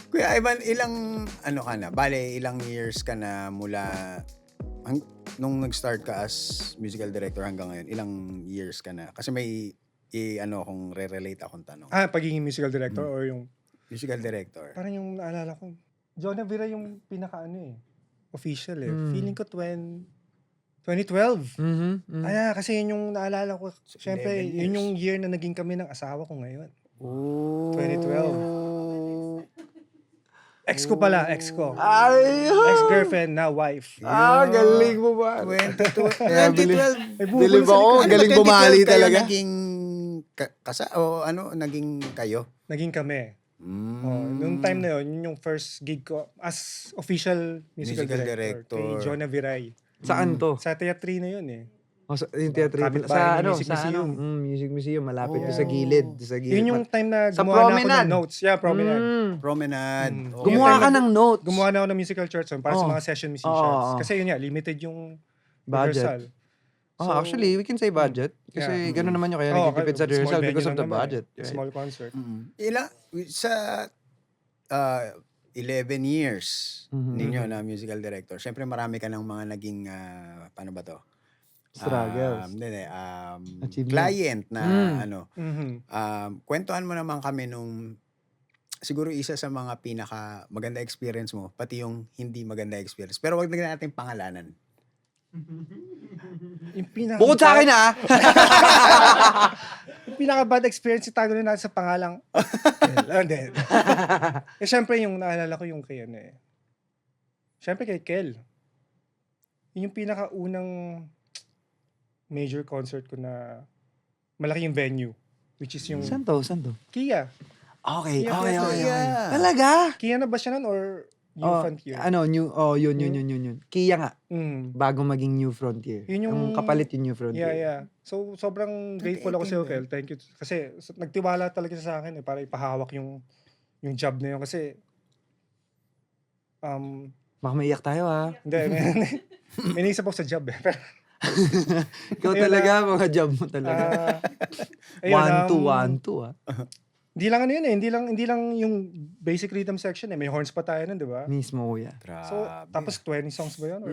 Kuya Ivan, ano ka na? Bale, ilang years ka na mula nung nag-start ka as musical director hanggang ngayon? Ilang years ka na? Kasi may kung re-relate akong tanong. Pagiging musical director Mm. or yung... Musical director. Parang yung naalala ko, Jonah Vera yung official Feeling ko 2012. Kasi yun yung naalala ko. So, Siyempre, 11 yun yung years. year na naging kami ng asawa ko ngayon. Oh. 2012. Ex ko pala, ex ko. Ay! Ex-girlfriend na wife. Galing mo ba? 2012. Bilib ako, galing bumali talaga. Naging naging kayo? Naging kami. Noong time na yun yung first gig ko as official musical director. Kay Jonah Viray. Saan to? Sa Teatri na yun Yung theater. Kapitbahay ng Music Museum. Music Museum. Malapit sa gilid. Yun yung time na Sa gumawa na ako Promenade. ng notes. Yeah, Promenade. Promenade. Okay. Gumawa ka ng notes. Gumawa na ako ng musical chart song para sa mga session musicians. Kasi yun limited yung Budget. rehearsal. So, Actually, we can say budget. Kasi gano'n naman yung kaya nagtitipid sa rehearsal because of the budget. Right? Small concert. Sa 11 years ninyo na musical director, syempre marami ka ng mga naging, paano ba to? Struggles. Client na kwentuhan mo naman kami nung siguro isa sa mga pinaka maganda experience mo, pati yung hindi maganda experience. Pero wag na natin pangalanan. Bukod sa akin Yung pinaka-bad experience, itago na natin sa pangalang Kel. Siyempre yung naalala ko yung kay Siyempre kay Kel. Yun yung pinaka-unang major concert ko na malaki yung venue. Which is yung Saan to? Kia. Okay. Yeah. Talaga? Kia na ba siya nun or New Frontier? Yun. Kia nga. Bago maging New Frontier. Yun yung kapalit yung New Frontier. Yeah. So, sobrang grateful ako sa'yo, Kel. Thank you. Kasi nagtiwala talaga sa akin para ipahawak yung job na yun. Kasi, Baka maiyak tayo hindi, may naisip ako sa job Ikaw talaga, mga job mo talaga. 1-2 Hindi lang hindi lang yung basic rhythm section May horns pa tayo nun, di ba? Mismo, kuya. Grabe. So, tapos 20 songs ba yun? Or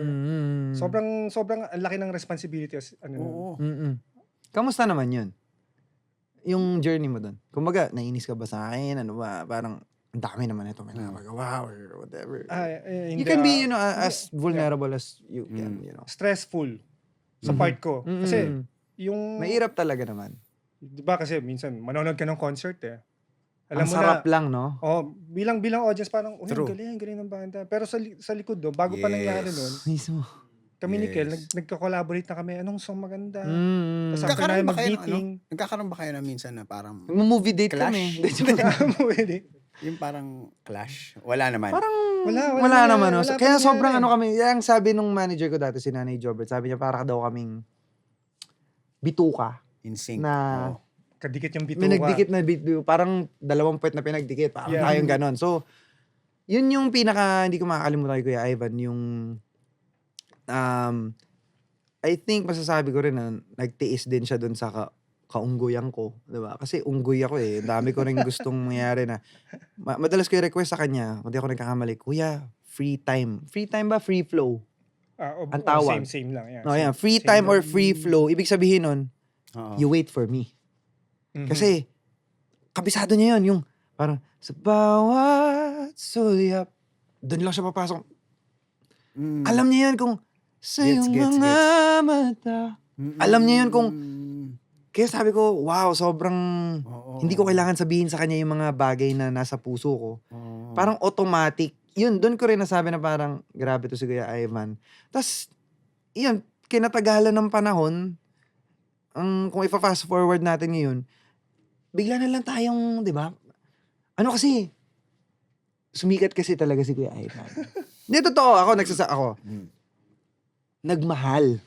sobrang ang laki ng responsibility. Oo. Kamusta naman yun? Yung journey mo doon. Kumbaga, nainis ka ba sa akin? Ano ba? Parang, ang dami naman ito. May nakagawa or whatever. You can be, as vulnerable as you can, Stressful sa part ko. Kasi, yung... Mahirap talaga naman. Di ba kasi minsan, manonood ka ng concert Ang sarap lang, no? Bilang audience parang, True. galing ng banda. Pero sa likod doon, bago pa nangyari nun, Mismo. kami ni Kel, nagka-collaborate na kami, anong song maganda. Tapos after Nagkakaroon na ba kayo mag-meeting. Nagkakaroon ba kayo na minsan na parang Movie date clash? kami. Yung parang clash? Wala naman. Wala naman. wala Kaya pa sobrang nangyari. kami, yung sabi nung manager ko dati, si Nanay Jobert, sabi niya para daw kaming bituka. In sync. Na- Oo. Kadikit yung bituka. May nagdikit na parang 2 puwet na pinagdikit. Parang tayong ganon. So, yun yung hindi ko makakalimutan kay Kuya Ivan, yung, I think masasabi ko rin na nagtiis din siya dun sa kaunggoyan ko. Diba? Kasi unggoy ako Ang dami ko rin gustong mangyari na, madalas ko i-request sa kanya, kung di ako nagkakamali, Kuya, free time. Free time ba? Free flow? Ang tawag. Same lang. Yeah. No, yan. Free time or free flow. Ibig sabihin nun, Oo. you wait for me. Kasi, kabisado niya yun, yung parang, sa bawat sulyap, doon lang siya papasok. Alam niya yun kung, sa iyong Gets. mga mata. Alam niya yun kung, kaya sabi ko, wow, sobrang, Oo. hindi ko kailangan sabihin sa kanya yung mga bagay na nasa puso ko. Oo. Parang automatic. Yun, doon ko rin nasabi na parang, grabe to si Kuya Ivan. Tapos, yun, kinatagalan ng panahon, kung ipa-fast forward natin ngayon, bigla na lang tayong, di ba? Ano kasi, sumikat kasi talaga si Kuya Ivan. Hindi, totoo. Ako. Nagmahal.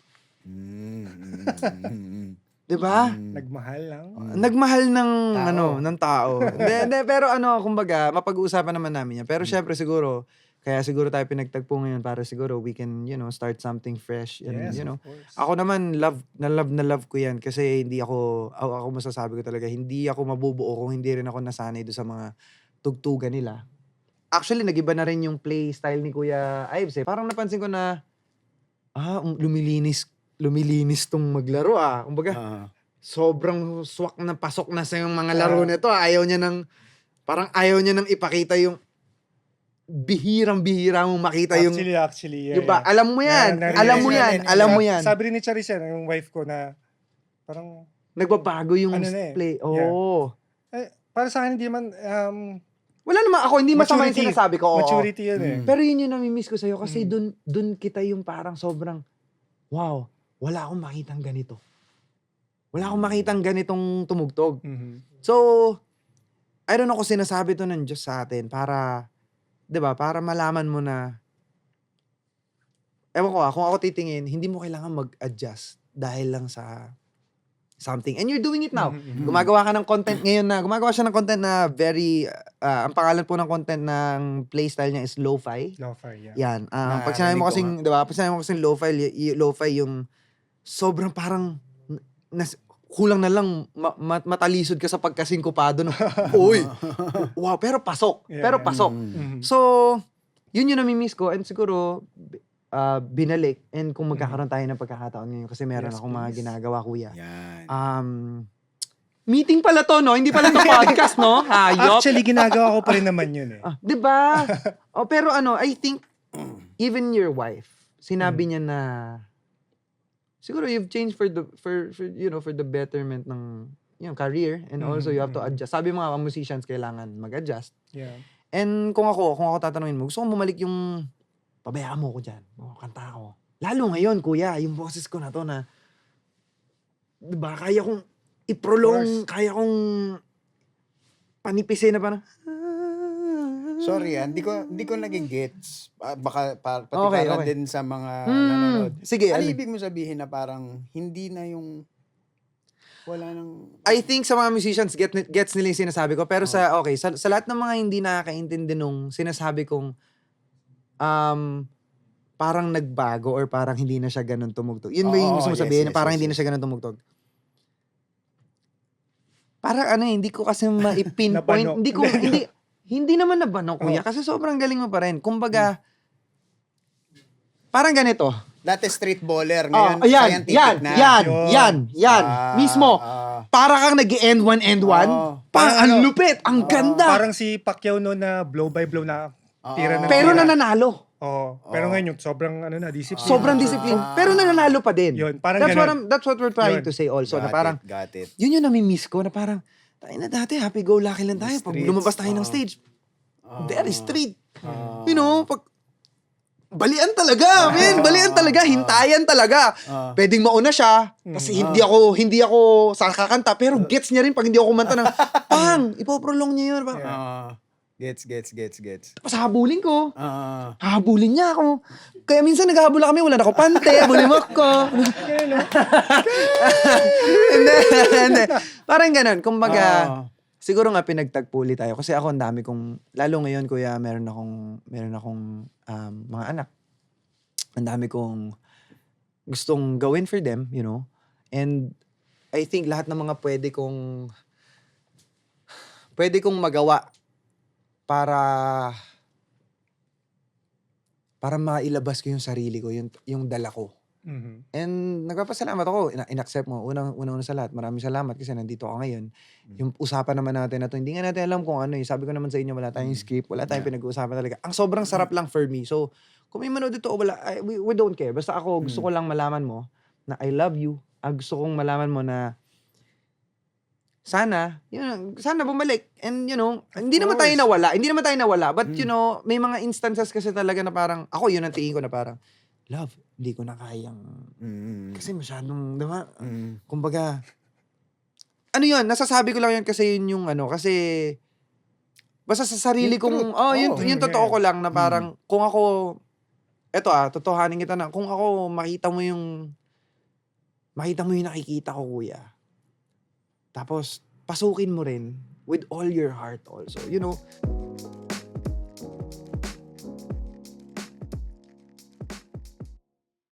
Di ba? Nagmahal lang. Nagmahal ng, Tao. ng tao. Hindi, pero kumbaga, mapag-uusapan naman namin yan. Pero syempre siguro, kaya siguro tayo pinagtagpo ngayon para siguro we can, start something fresh. And, Yes, of course. Ako naman, love ko yan kasi hindi ako masasabi ko talaga, hindi ako mabubuo kung hindi rin ako nasanay doon sa mga tugtugan nila. actually, nag-iba na rin yung play style ni Kuya Ives eh. Parang napansin ko na, lumilinis tong maglaro Kumbaga, Ah. sobrang swak na pasok na sa yung mga laro nito. Ayaw niya nang ipakita yung bihirang-bihira mong makita yung Actually, yeah, yung ba, yeah. alam mo yan. Na-realize Alam mo ko yan. yan. Alam mo yan. Sabi rin ni Charisse, yung wife ko na parang, Nagbabago yung Ano na eh. play. Yeah. Oo. para sa akin hindi man, Wala naman ako, hindi masama yung Maturity. sinasabi ko. Oo. maturity yun eh. Pero yun yung namimiss ko sa'yo kasi Mm. dun kita yung parang sobrang, wow, wala akong makitang ganito. Wala akong makitang ganitong tumugtog. Mhm. So, I don't know kung sinasabi to ng Diyos sa atin para, 'di ba, para malaman mo na, ewan ko kung ako titingin, hindi mo kailangan mag-adjust dahil lang sa something. And you're doing it now. Mhm. Gumagawa ka ng content ngayon na, gumagawa siya ng content na very, ang pangalan po ng content ng playstyle niya is lo-fi. Lo-fi, yeah. Yan. Pag sinabi mo kasing, di ba, pag sinabi mo kasing lo-fi yung sobrang parang, kulang na lang matalisod ka sa pagkasingkopado na, uy, wow, pero pasok. Yeah, Pero yeah. pasok. Mhm. So, yun yung namimiss ko and siguro, binalik and kung magkakaroon tayo ng pagkakataon ngayon kasi meron Yes, akong mga please. ginagawa, kuya. Yan. Meeting pala to, no? Hindi pala to podcast, no? Hayop. Actually, ginagawa ko pa rin naman yun eh. 'Di ba? Pero I think even your wife, sinabi niya na siguro you've changed for the betterment ng career and also you have to adjust. Sabi mga musicians kailangan mag-adjust. Yeah. And kung ako tatanungin mo, gusto kong bumalik yung pabayaan mo ko diyan. Kanta ako. Lalo ngayon, kuya, yung boses ko na to na 'di ba, kaya kong i-prolong, kaya kong panipisin na parang Sorry, hindi ko naging-gets. Baka pati Okay, para okay. din sa mga nanonood. Sige, Ano ano? ibig mo sabihin na parang hindi na yung wala nang I think sa mga musicians, gets nila yung sinasabi ko. Pero sa lahat ng mga hindi nakakaintindi nung sinasabi kong parang nagbago or parang hindi na siya ganun tumugtog. Yun ba yung gusto mo yes, sabihin? yes, Parang yes, hindi na yes. siya ganun tumugtog. Parang hindi ko kasi ma-pinpoint. Nabanok. hindi naman nabanok, kuya. Kasi sobrang galing mo pa rin. Kumbaga, parang ganito. dati street baller, ngayon Yan. scientific na. Yan. Mismo. Para kang nag-end one, Parang ang ano, lupit, ang ganda. Parang si Pacquiao noon na blow by blow na tira na Pero tira. nananalo. Pero ngayon yung sobrang discipline. Sobrang discipline. Pero nananalo pa din. Yun, parang That's what we're trying Yun. to say also. Na parang, got it. yun yung namimiss ko na parang, tayo na dati, happy-go-lucky lang tayo. Pag Streets, lumabas tayo ng stage, very street. You know, pag, balian talaga, man. Balian talaga. Hintayan talaga. Pwedeng mauna siya. Kasi hindi ako kakanta. Pero gets niya rin pag hindi ako kumanta ng, pang, ipoprolong niya yun. Gets. Tapos habulin ko. Ah. Hahabulin niya ako. Kaya minsan naghahabol kami, wala na ako pante, habulin mo ako. Hindi. Parang ganun. Kumbaga, siguro nga pinagtagpo ulit tayo. Kasi ako ang dami kong, lalo ngayon kuya, meron akong mga anak. Ang dami kong gustong gawin for them, you know. And I think lahat ng mga pwede kong magawa para mailabas ko yung sarili ko, yung dala ko. Mhm. And nagpapasalamat ako. In-accept mo. Unang sa lahat, maraming salamat kasi nandito ako ngayon. Yung usapan naman natin na to, hindi nga natin alam kung ano. Sabi ko naman sa inyo, wala tayong script, wala tayong pinag-uusapan talaga. Ang sobrang sarap lang for me. So, kung may manood dito o wala, we don't care. Basta ako, gusto ko lang malaman mo na I love you. Gusto kong malaman mo na sana bumalik. And hindi naman tayo nawala. But may mga instances kasi talaga na parang, ako yun ang tingin ko na parang, love, hindi ko na kayang, kasi masyadong, diba? Kumbaga, nasasabi ko lang yun kasi yun yung kasi, basta sa sarili Yung kong, truth. yun totoo ko lang na parang, kung ako, totohanin kita na, kung ako makita mo yung nakikita ko, kuya. Tapos, pasukin mo rin with all your heart also.